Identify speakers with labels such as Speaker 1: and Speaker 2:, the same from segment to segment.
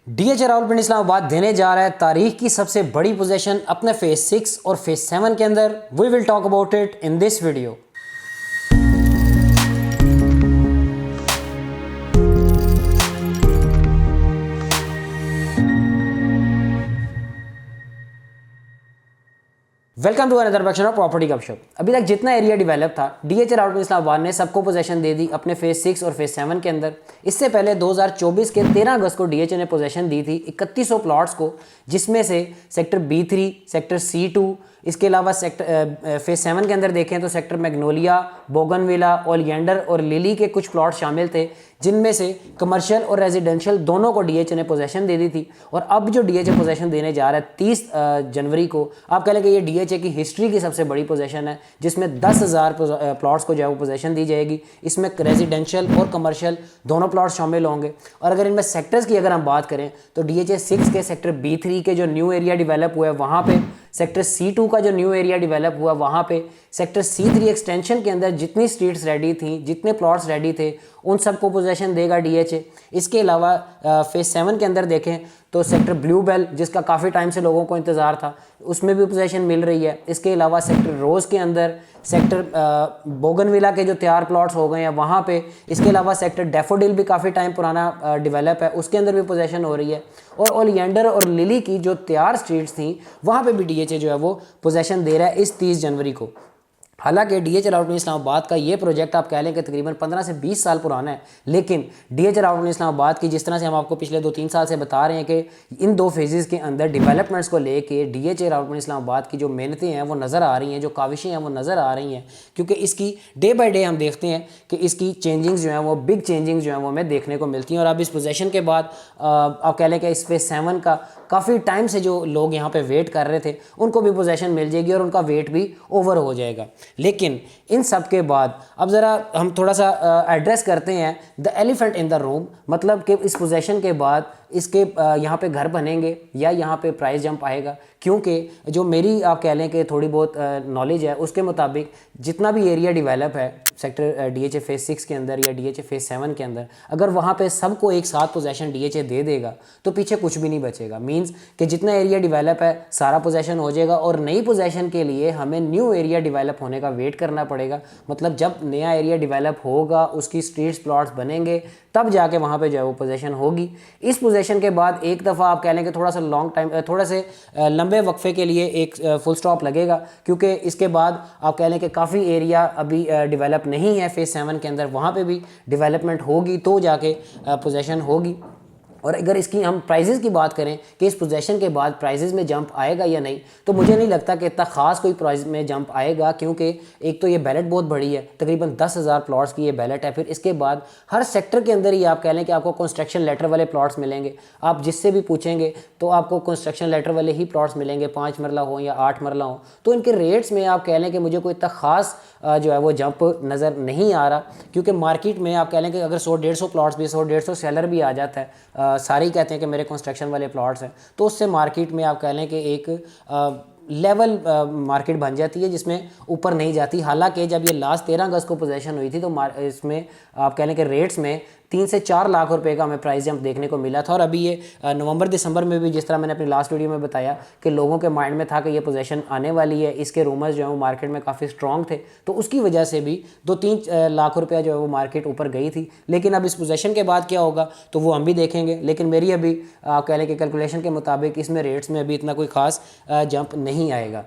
Speaker 1: DH Rawalpindi Islamabad देने जा रहा है तारीख की सबसे बड़ी पोजीशन अपने फेज 6 और फेज 7 के अंदर। We will talk about it in this video. Welcome to another section of property गपशप। अभी तक जितना एरिया डेवलप था डीएच रावलपिंडी इस्लामाबाद ने सबको पोजीशन दे दी अपने फेज 6 और फेज 7 के अंदर। इससे पहले 2024 के 13 अगस्त को डीएच ने पोजीशन दी थी 3100 प्लॉट्स को, जिसमें से सेक्टर B3, सेक्टर C2, इसके अलावा सेक्टर फेज 7 के अंदर देखें तो सेक्टर मैग्नोलिया, बोगनविला, ओलियंडर और लिली के कुछ प्लॉट शामिल थे, जिनमें से कमर्शियल और रेजिडेंशियल दोनों को डीएच ने पोजीशन दे दी थी। और अब जो डीएच पोजीशन देने जा रहा है 30 जनवरी को, आप कह लें कि ये डीएच की हिस्ट्री की सबसे बड़ी पोजीशन है, जिसमें 10,000 प्लॉट्स को जो है वो पोजीशन दी जाएगी। इसमें रेजिडेंशियल और कमर्शियल दोनों प्लॉट शामिल होंगे। और अगर इनमें सेक्टर्स की अगर हम बात करें तो डीएच 6 के सेक्टर B3 के जो न्यू एरिया डेवलप हुआ है वहाँ पे, सेक्टर C2 का जो न्यू एरिया डेवलप हुआ वहाँ पे, सेक्टर C3 एक्सटेंशन के अंदर जितनी स्ट्रीट्स रेडी थी, जितने प्लॉट्स रेडी थे, उन सबको पोजीशन देगा डीएच। इसके अलावा फेज 7 के अंदर देखें तो सेक्टर ब्लू बेल, जिसका काफ़ी टाइम से लोगों को इंतज़ार था, उसमें भी पोजीशन मिल रही है। इसके अलावा सेक्टर रोज़ के अंदर, सेक्टर बोगनविला के जो तैयार प्लॉट्स हो गए हैं वहाँ पे, इसके अलावा सेक्टर डैफोडिल भी काफ़ी टाइम पुराना डेवलप है, उसके अंदर भी पोजीशन हो रही है। और ओलियंडर और लिली की जो तैयार स्ट्रीट्स थी वहाँ पे भी डीएच जो है वो पोजीशन दे रहा है इस 30 जनवरी को। हालांकि डीएच रावलपिंडी इस्लामाबाद का ये प्रोजेक्ट आप कह लें कि तकरीबन 15 से 20 साल पुराना है, लेकिन डीएच रावलपिंडी इस्लामाबाद की जिस तरह से हम आपको पिछले 2-3 साल से बता रहे हैं कि इन 2 फेजेस के अंदर डेवलपमेंट्स को लेके डीएच रावलपिंडी इस्लामाबाद की जो मेहनतें हैं वो नज़र आ रही हैं, जो काविशें हैं वो नज़र आ रही हैं, क्योंकि इसकी डे बाई डे हम देखते हैं कि इसकी चेंजिंग्स जो हैं वो बिग चेंजिंग्स जो हैं वो हमें देखने को मिलती हैं। और अब इस पोजीशन के बाद आप कह लें कि इस फेज 7 का काफ़ी टाइम से जो लोग यहाँ पे वेट कर रहे थे उनको भी पोजीशन मिल जाएगी और उनका वेट भी ओवर हो जाएगा। लेकिन इन सब के बाद अब ज़रा हम थोड़ा सा एड्रेस करते हैं the elephant in the room, मतलब कि इस पोजीशन के बाद इसके यहाँ पे घर बनेंगे या यहाँ पे प्राइस जंप आएगा। क्योंकि जो मेरी आप कह लें कि थोड़ी बहुत नॉलेज है उसके मुताबिक जितना भी एरिया डेवलप है सेक्टर डीएच फेज 6 के अंदर या डीएच फेज 7 के अंदर, अगर वहाँ पे सबको एक साथ पोजीशन डीएच दे देगा तो पीछे कुछ भी नहीं बचेगा। मींस कि जितना एरिया डेवलप है सारा पोजीशन हो जाएगा और नई पोजीशन के लिए हमें न्यू एरिया डेवलप होने का वेट करना पड़ेगा। मतलब जब नया एरिया डेवलप होगा, उसकी स्ट्रीट्स प्लॉट्स बनेंगे, तब जाके वहाँ पे जो है वो पोजीशन होगी। इस पोजीशन के बाद एक दफ़ा आप कह लें कि थोड़ा सा लॉन्ग टाइम, थोड़ा से लंबे वक्फे के लिए एक फुल स्टॉप लगेगा, क्योंकि इसके बाद आप कह लें कि काफ़ी एरिया अभी डेवलप नहीं है फेज 7 के अंदर, वहाँ पे भी डेवलपमेंट होगी तो जाके पोजीशन होगी। और अगर इसकी हम प्राइजेज़ की बात करें कि इस पोजीशन के बाद प्राइजेज़ में जंप आएगा या नहीं, तो मुझे नहीं लगता कि इतना ख़ास कोई प्राइस में जंप आएगा, क्योंकि एक तो ये बैलेट बहुत बड़ी है, तकरीबन 10,000 प्लॉट्स की ये बैलेट है। फिर इसके बाद हर सेक्टर के अंदर ही आप कह लें कि आपको कंस्ट्रक्शन लेटर वाले प्लॉट्स मिलेंगे। आप जिससे भी पूछेंगे तो आपको कंस्ट्रक्शन लेटर वाले ही प्लॉट्स मिलेंगे, 5 मरला हो या 8 मरला हो। तो इनके रेट्स में आप कह लें कि मुझे कोई इतना ख़ास जो है वो जंप नज़र नहीं आ रहा, क्योंकि मार्केट में आप कह लें कि अगर 100-150 प्लॉट्स भी, 100-150 सेलर भी आ जाता है, सारे ही कहते हैं कि मेरे कंस्ट्रक्शन वाले प्लॉट्स हैं, तो उससे मार्केट में आप कह लें कि एक लेवल मार्केट बन जाती है जिसमें ऊपर नहीं जाती। हालांकि जब ये लास्ट 13 अगस्त को पोजीशन हुई थी तो इसमें आप कह लें कि रेट्स में 3 से 4 लाख रुपए का हमें प्राइस जंप देखने को मिला था। और अभी ये नवंबर दिसंबर में भी, जिस तरह मैंने अपनी लास्ट वीडियो में बताया कि लोगों के माइंड में था कि ये पोजीशन आने वाली है, इसके रूमर्स जो है वो मार्केट में काफ़ी स्ट्रॉन्ग थे, तो उसकी वजह से भी 2-3 लाख रुपया जो है वो मार्केट ऊपर गई थी। लेकिन अब इस पोजीशन के बाद क्या होगा तो वो हम भी देखेंगे। लेकिन मेरी अभी कह लें कि कैलकुलेशन के मुताबिक इसमें रेट्स में अभी इतना कोई ख़ास जंप नहीं आएगा।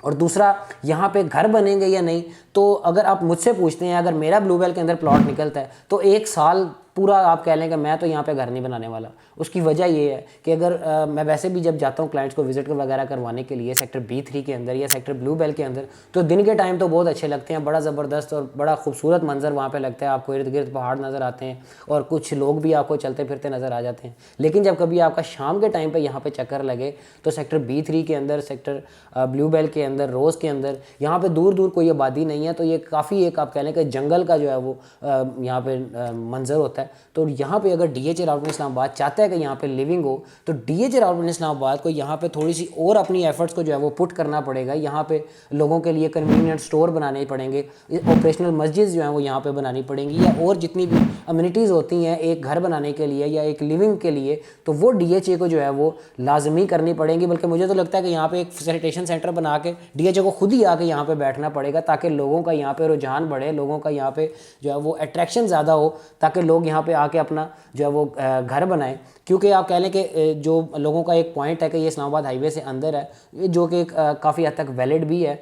Speaker 1: और दूसरा, यहाँ पे घर बनेंगे या नहीं, तो अगर आप मुझसे पूछते हैं, अगर मेरा ब्लू बेल के अंदर प्लॉट निकलता है तो 1 साल पूरा आप कह लें कि मैं तो यहाँ पे घर नहीं बनाने वाला। उसकी वजह ये है कि अगर मैं वैसे भी जब जाता हूँ क्लाइंट्स को विजिट वगैरह करवाने के लिए सेक्टर B3 के अंदर या सेक्टर ब्लू बेल के अंदर, तो दिन के टाइम तो बहुत अच्छे लगते हैं, बड़ा ज़बरदस्त और बड़ा खूबसूरत मंजर वहाँ पे लगता है। आपको इर्द गिर्द पहाड़ नज़र आते हैं और कुछ लोग भी आपको चलते फिरते नज़र आ जाते हैं। लेकिन जब कभी आपका शाम के टाइम पर यहाँ पर चक्कर लगे तो सेक्टर B3 के अंदर, सेक्टर ब्लू बेल के अंदर, रोज़ के अंदर, यहाँ पर दूर दूर कोई आबादी नहीं है, तो ये काफ़ी एक आप कह लें कि जंगल का जो है वो यहाँ पर मंजर होता है। है। तो यहाँ पे अगर DHA राउटरमेंट इस्लामाबाद चाहता है कि यहाँ पे लिविंग हो, तो DHA राउटरमेंट इस्लामाबाद को यहाँ पे थोड़ी सी और अपनी एफर्ट्स को जो है वो पुट करना पड़ेगा। यहाँ पे लोगों के लिए कन्वीनियंट स्टोर बनाने पड़ेंगे, ऑपरेशनल मस्जिद जो है वो यहाँ पे बनानी पड़ेंगी, या और जितनी भी अम्यूनिटीज़ होती हैं एक घर बनाने के लिए या एक लिविंग के लिए, तो वो DHA को जो है वो लाजमी करनी पड़ेंगी। बल्कि मुझे तो लगता है कि यहाँ पे एक फैसिलिटेशन सेंटर बना के DHA को खुद ही आके यहाँ पे बैठना पड़ेगा, ताकि लोगों का यहाँ पे रुझान बढ़े, लोगों का यहाँ पे जो है वो अट्रैक्शन ज़्यादा हो, ताकि लोग यहाँ पे आके अपना जो है वो घर बनाएं। क्योंकि आप कह लें कि जो लोगों का एक पॉइंट है कि ये इस्लामाबाद हाईवे से अंदर है, जो कि काफ़ी हद तक वैलिड भी है,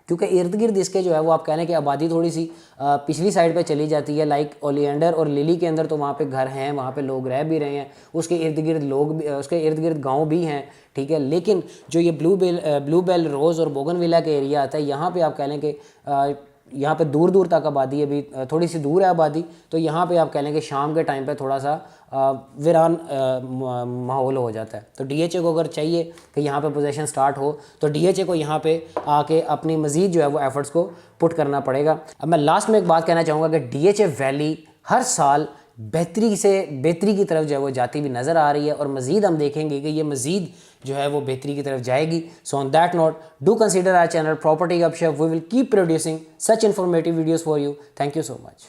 Speaker 1: क्योंकि इर्द गिर्द इसके जो है वो आप कह लें कि आबादी थोड़ी सी पिछली साइड पे चली जाती है। लाइक ओलियंडर और लिली के अंदर तो वहाँ पे घर हैं, वहाँ पे लोग रह भी रहे हैं, उसके इर्द गिर्द लोग भी, उसके इर्द गिर्द गांव भी हैं, ठीक है। लेकिन जो ये ब्लू बेल रोज़ और बोगनविला के एरिया आता है, यहाँ पे आप कह लें कि यहाँ पे दूर दूर तक आबादी अभी थोड़ी सी दूर है आबादी, तो यहाँ पे आप कह लें कि शाम के टाइम पे थोड़ा सा वीरान माहौल हो जाता है। तो DHA को अगर चाहिए कि यहाँ पे पोजीशन स्टार्ट हो, तो DHA को यहाँ पे आके अपनी मज़ीद जो है वो एफर्ट्स को पुट करना पड़ेगा। अब मैं लास्ट में एक बात कहना चाहूँगा कि DHA वैली हर साल बेहतरी की तरफ जो है वो जाती हुई नज़र आ रही है, और मज़ीद हम देखेंगे कि ये मज़ीद जो है वो बेहतरी की तरफ जाएगी। So on that note, do consider our channel property Gupshup. We will keep producing such informative videos for you. Thank you so much.